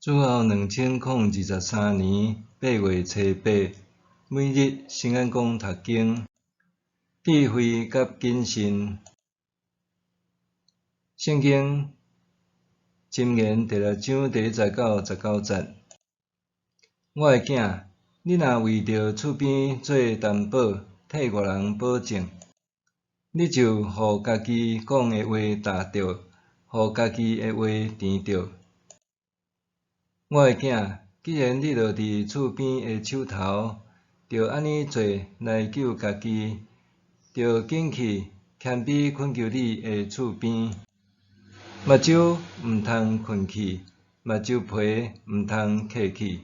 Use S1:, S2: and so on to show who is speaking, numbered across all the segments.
S1: 主后2023年8月初8，每日圣安宫读经，智慧甲谨慎。圣经箴言第6章第19、19节。我的囝，你若为着厝边做担保，替外人保证，你就互家己讲的话答着，互家己的话填着。我的囝，既然你落伫厝边的手头，就安尼做来救家己，就紧去谦卑困求你的厝边。目睭毋通困去，目睭皮毋通客去，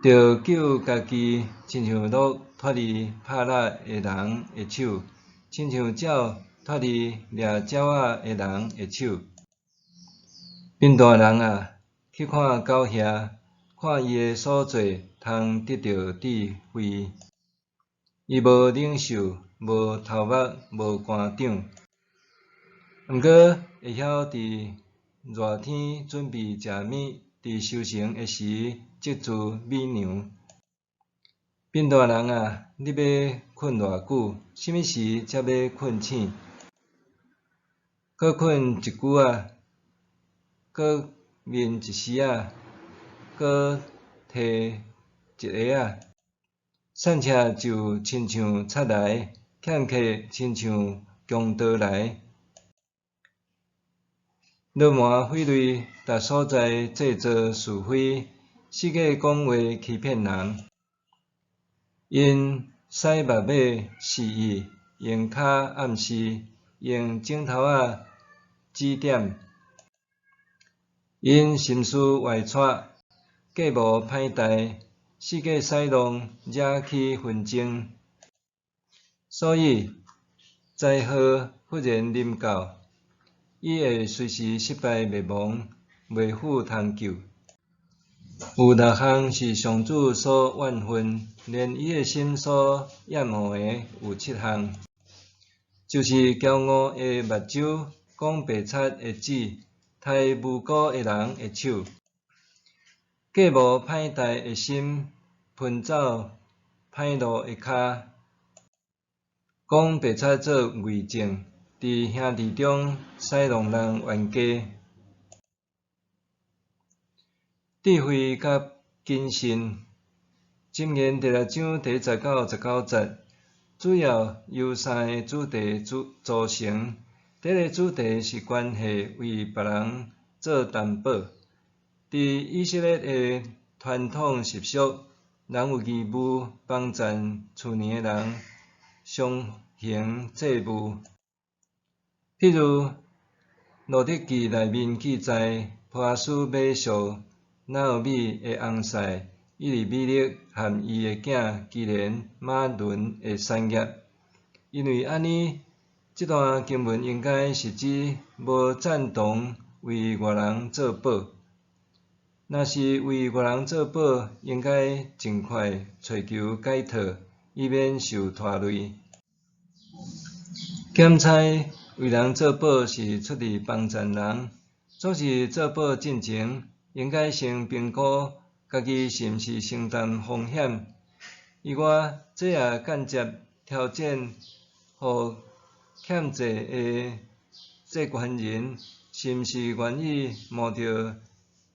S1: 就救家己，亲像鹿脱离拍力的人的手，亲像鸟脱离掠鸟仔的人的手。贫惰人啊，去看狗遐，看伊的所做，通得到智慧。伊无领袖，无头目，无官长，毋过会晓伫热天准备食物，伫收成的时积聚米粮。贫惰人啊，你要困偌久？什么时才要困醒？搁困一久仔，搁眠一时仔，搁摕一下仔。散车就亲像贼来，欠客亲像强盗来。罗马匪类，逐所在制造是非，世界讲话欺骗人。因使目尾示意，用骹暗示，用指头仔指点。因心思歪舛，计谋歹代，世界使弄，惹起纷争。所以灾祸忽然临到，伊会随时失败灭亡，袂复通救。有6项是上主所怨恨，连伊的心所厌恶的有7项，就是骄傲的目睭，讲白贼的嘴，杀无辜的人的手，计谋歹代的心，奔走歹路的骹，讲白贼做伪证，伫兄弟中使弄人冤家。智慧甲谨慎。箴言第6章第19、19节，主要由3个主题组成。第一个主题是关系为别人做担保。伫以色列的传统习俗，人有义务帮赞厝里的人相行祭物。譬如路得记内面记载，波阿斯买赎拿俄米的翁婿以利米勒和伊的囝基连、马伦的产业。因为安尼，这段经文应该是指无赞同为外人做保。若是为外人做保，应该尽快找求解脱，以免受拖累。检差为人做保是出于帮赞人，做事做保进前，应该先评估家己是毋是承担风险。以外，这也间接挑战互欠债的债权人是毋是愿意冒着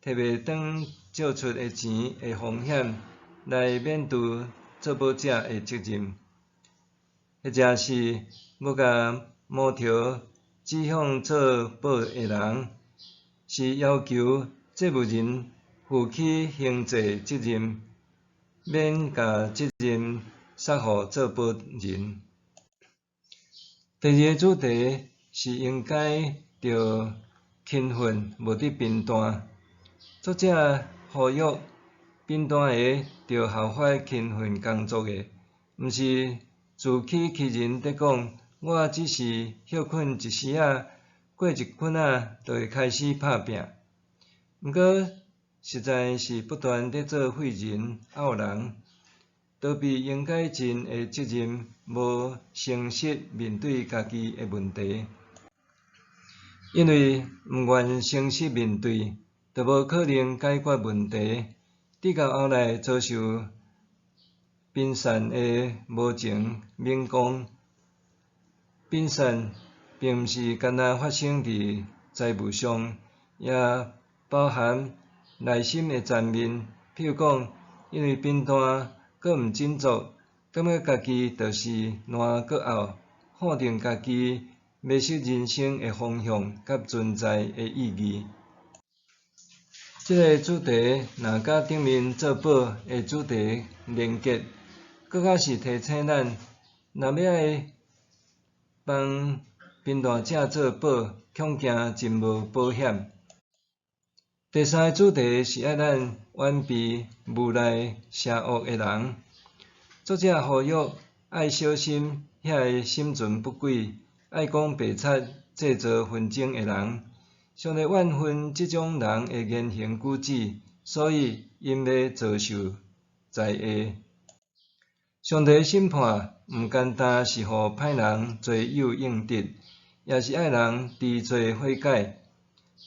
S1: 摕袂转借出的钱的风险来面对做保者的责任，或者是要甲某条指向做保的人，是要求债务人负起刑责责任，免甲责任撒互做保人。第二个主题是应该着勤奋，无得贫惰。作者呼吁贫惰的着效法勤奋工作的，毋是自欺欺人地讲，我只是休困一时仔，过一阵仔就会开始拍拼。毋过实在是不断在做废人、拗人，逃避应该尽的责任，无诚实面对家己的问题。因为毋愿诚实面对，就无可能解决问题，直到后来遭受宾善的无情猛攻。宾善并毋是干那发生伫财务上，也包含内心的残面。譬如讲，因为贫惰阁毋振作，感觉家己就是烂阁后，否定家己迷失人生的方向甲存在的意义。即个主题若甲顶面做宝的主题连结，搁较是提醒咱，若要爱帮贫惰者做宝，恐惊真无保险。第三个主题是爱咱远避无赖邪恶的人。作者呼吁爱小心遐个心存不轨、爱讲白贼、制造纷争的人。上帝怨恨即种人的言行举止，所以因要遭受灾厄。上帝审判毋单单是互歹人罪有应得，也是爱人知罪悔改。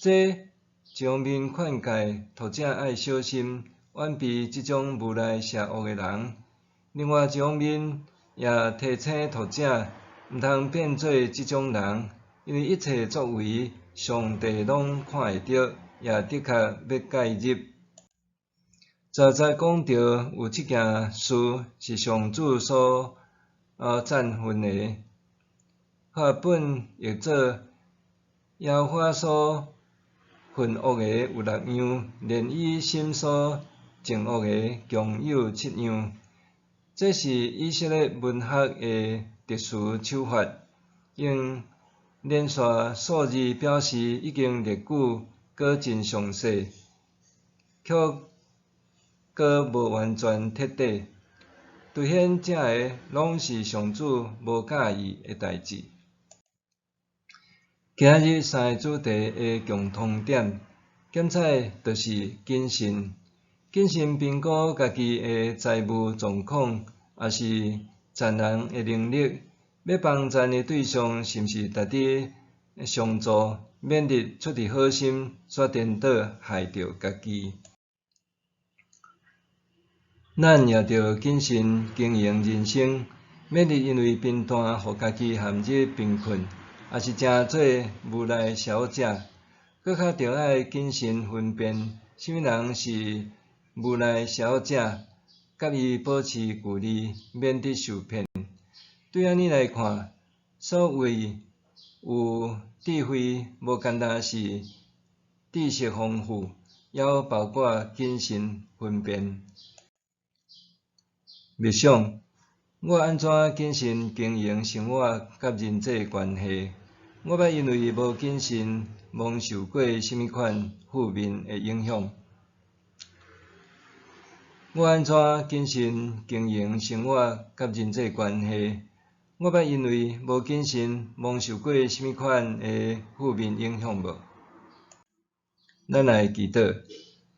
S1: 这上面劝诫读者爱小心，远避即种无赖邪恶的人。另外一方面，也提醒读者毋通变做即种人，因为一切作为上帝拢看会到，也的确要介入。早讲到有即件事是上主所赞叹的，法本译做耶和华所恨恶的有6样，连伊心所憎恶的共有7样。这是以色列文学的特殊手法，用连续数字表示已经历久，搁真详细，却搁无完全彻底，凸显这个拢是上主无介意的代志。今日3个主题的共通点，检采就是谨慎。谨慎评估家己的财务状况，也是善人的能力。要帮赞的对象是毋是值得相助，免得出于好心却颠倒害着家己。咱也着谨慎经营人生，免得因为贫惰，互家己陷入贫困，也是诚做无赖小者。搁较着爱谨慎分辨，啥物人是无赖小者，甲伊保持距离，免得受骗。对安尼来看，所谓有智慧，无单单是知识丰富，也有包括谨慎分辨。默想，我安怎谨慎经营生活甲人际关系？我捌因为无谨慎，蒙受过甚物款负面的影响？我安怎谨慎经营生活甲人际关系？我捌因为无谨慎，蒙受过甚物款的负面影响无？咱来祈祷，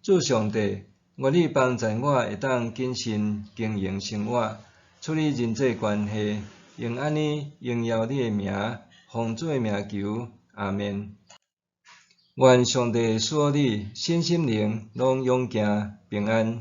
S1: 主上帝，愿你帮助我会当谨慎经营生活，处理人际关系，用安尼荣耀你的名，奉主的名求，阿们。愿上帝赐予你身心灵拢勇健平安。